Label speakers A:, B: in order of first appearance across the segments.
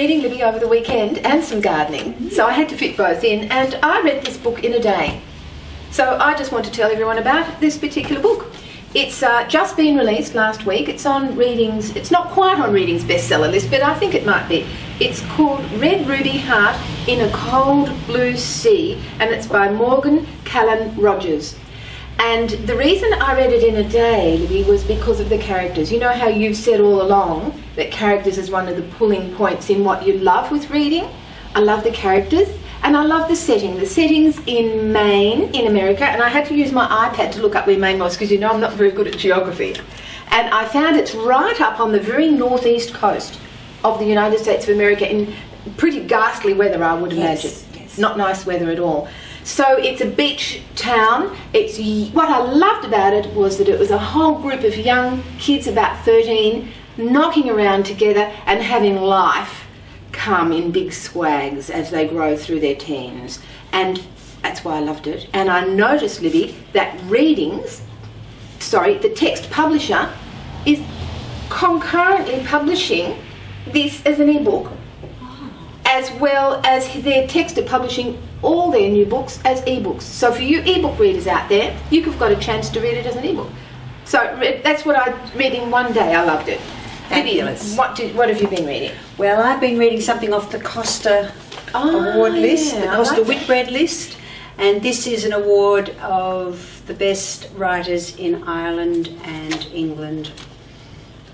A: reading, Libby, over the weekend and some gardening, so I had to fit both in, and I read this book in a day. So I just want to tell everyone about this particular book. It's just been released last week. It's on Reading's, it's not quite on Reading's bestseller list, but I think it might be. It's called Red Ruby Heart in a Cold Blue Sea, and it's by Morgan Callan Rogers. And the reason I read it in a day, Libby, was because of the characters. You know how you've said all along that characters is one of the pulling points in what you love with reading? I love the characters, and I love the setting. The setting's in Maine, in America, and I had to use my iPad to look up where Maine was because you know I'm not very good at geography. And I found it's right up on the very northeast coast of the United States of America in pretty ghastly weather, I would imagine.
B: Yes.
A: Not nice weather at all. So it's a beach town. What I loved about it was that it was a whole group of young kids, about 13, knocking around together and having life come in big swags as they grow through their teens. And that's why I loved it. And I noticed, Libby, that the text publisher is concurrently publishing this as an ebook, as well as their text are publishing all their new books as ebooks. So for you ebook readers out there, you've got a chance to read it as an ebook. So that's what I read in one day. I loved it.
B: Fabulous.
A: Libby, what have you been reading?
B: Well, I've been reading something off the Costa Award list, the Costa Whitbread list, and this is an award of the best writers in Ireland and England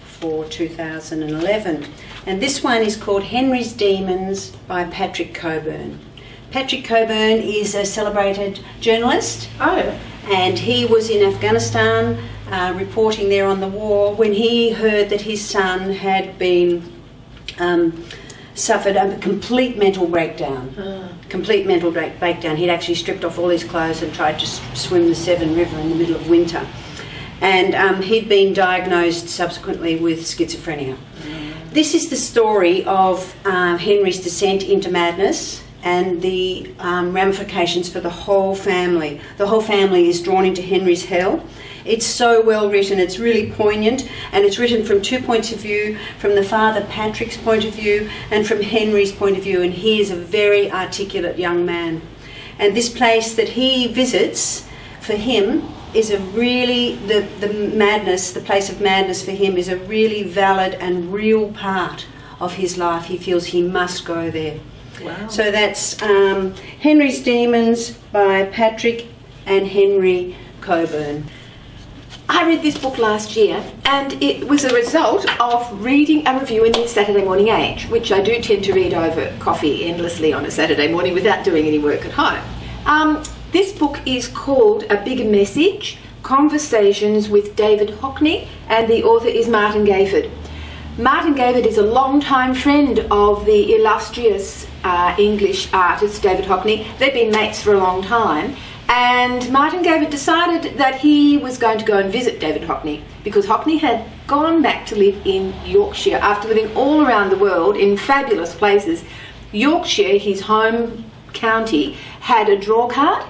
B: for 2011. And this one is called Henry's Demons by Patrick Cockburn. Patrick Cockburn is a celebrated journalist.
A: Oh.
B: And he was in Afghanistan reporting there on the war when he heard that his son had been suffered a complete mental breakdown. Complete mental breakdown. He'd actually stripped off all his clothes and tried to swim the Severn River in the middle of winter. And he'd been diagnosed subsequently with schizophrenia. This is the story of Henry's descent into madness and the ramifications for the whole family. The whole family is drawn into Henry's hell. It's so well written, it's really poignant, and it's written from two points of view, from the father Patrick's point of view and from Henry's point of view, and he is a very articulate young man. And this place that he visits, for him, is a really, the madness, the place of madness for him is a really valid and real part of his life. He feels he must go there.
A: Wow.
B: So that's Henry's Demons by Patrick and Henry Cockburn.
A: I read this book last year, and it was a result of reading a review in the Saturday Morning Age, which I do tend to read over coffee endlessly on a Saturday morning without doing any work at home. This book is called A Bigger Message, Conversations with David Hockney, and the author is Martin Gayford. Martin Gayford is a long-time friend of the illustrious English artist David Hockney. They've been mates for a long time, and Martin Gayford decided that he was going to go and visit David Hockney because Hockney had gone back to live in Yorkshire after living all around the world in fabulous places. Yorkshire, his home county, had a draw card,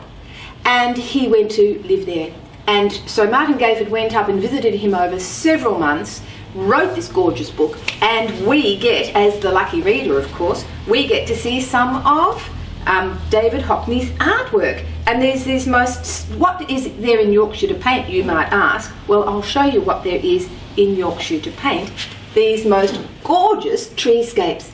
A: and he went to live there. And so Martin Gayford went up and visited him over several months, wrote this gorgeous book, and we get, as the lucky reader of course, we get to see some of David Hockney's artwork. And there's this what is there in Yorkshire to paint, you might ask? Well, I'll show you what there is in Yorkshire to paint. These most gorgeous treescapes.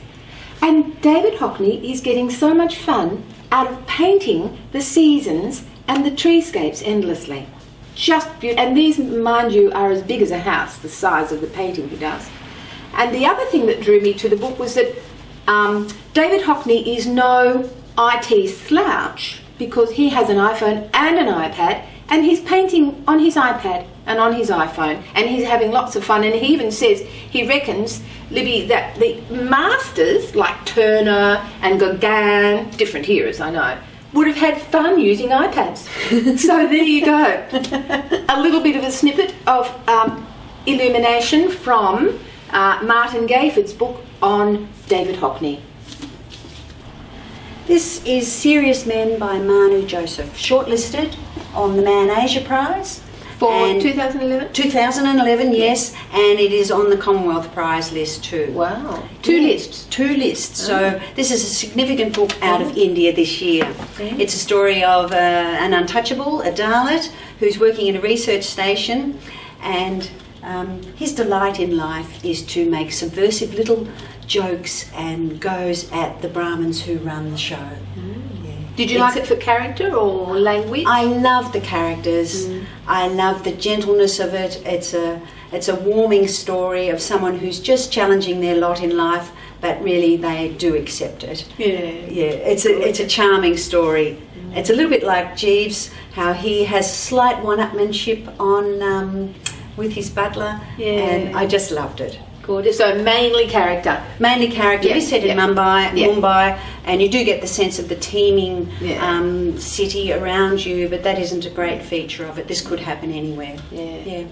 A: And David Hockney is getting so much fun out of painting the seasons and the treescapes endlessly. Just beautiful. And these, mind you, are as big as a house, the size of the painting he does. And the other thing that drew me to the book was that David Hockney is no IT slouch because he has an iPhone and an iPad, and he's painting on his iPad and on his iPhone, and he's having lots of fun. And he even says he reckons, Libby, that the masters like Turner and Gauguin, different heroes I know, would have had fun using iPads. So there you go. A little bit of a snippet of illumination from Martin Gayford's book on David Hockney.
B: This is Serious Men by Manu Joseph, shortlisted on the Man Asia Prize.
A: For
B: And
A: 2011?
B: 2011, yes, and it is on the Commonwealth Prize list too.
A: Wow. Two lists.
B: Two lists. So this is a significant book out of
A: Oh.
B: India this year.
A: Okay.
B: It's a story of an untouchable, a Dalit, who's working in a research station, and his delight in life is to make subversive little jokes and goes at the Brahmins who run the show. Yeah.
A: Did you like it for character or language?
B: I love the characters. I love the gentleness of it. It's a warming story of someone who's just challenging their lot in life, but really they do accept it. Yeah, it's a charming story. It's a little bit like Jeeves, how he has slight one-upmanship on with his butler, and I just loved it.
A: Gorgeous. So mainly character.
B: Mainly character.
A: Yeah,
B: It's set in
A: yeah.
B: Mumbai, and you do get the sense of the teeming
A: Yeah.
B: city around you, but that isn't a great feature of it. This could happen anywhere.
A: Yeah.
B: Yeah.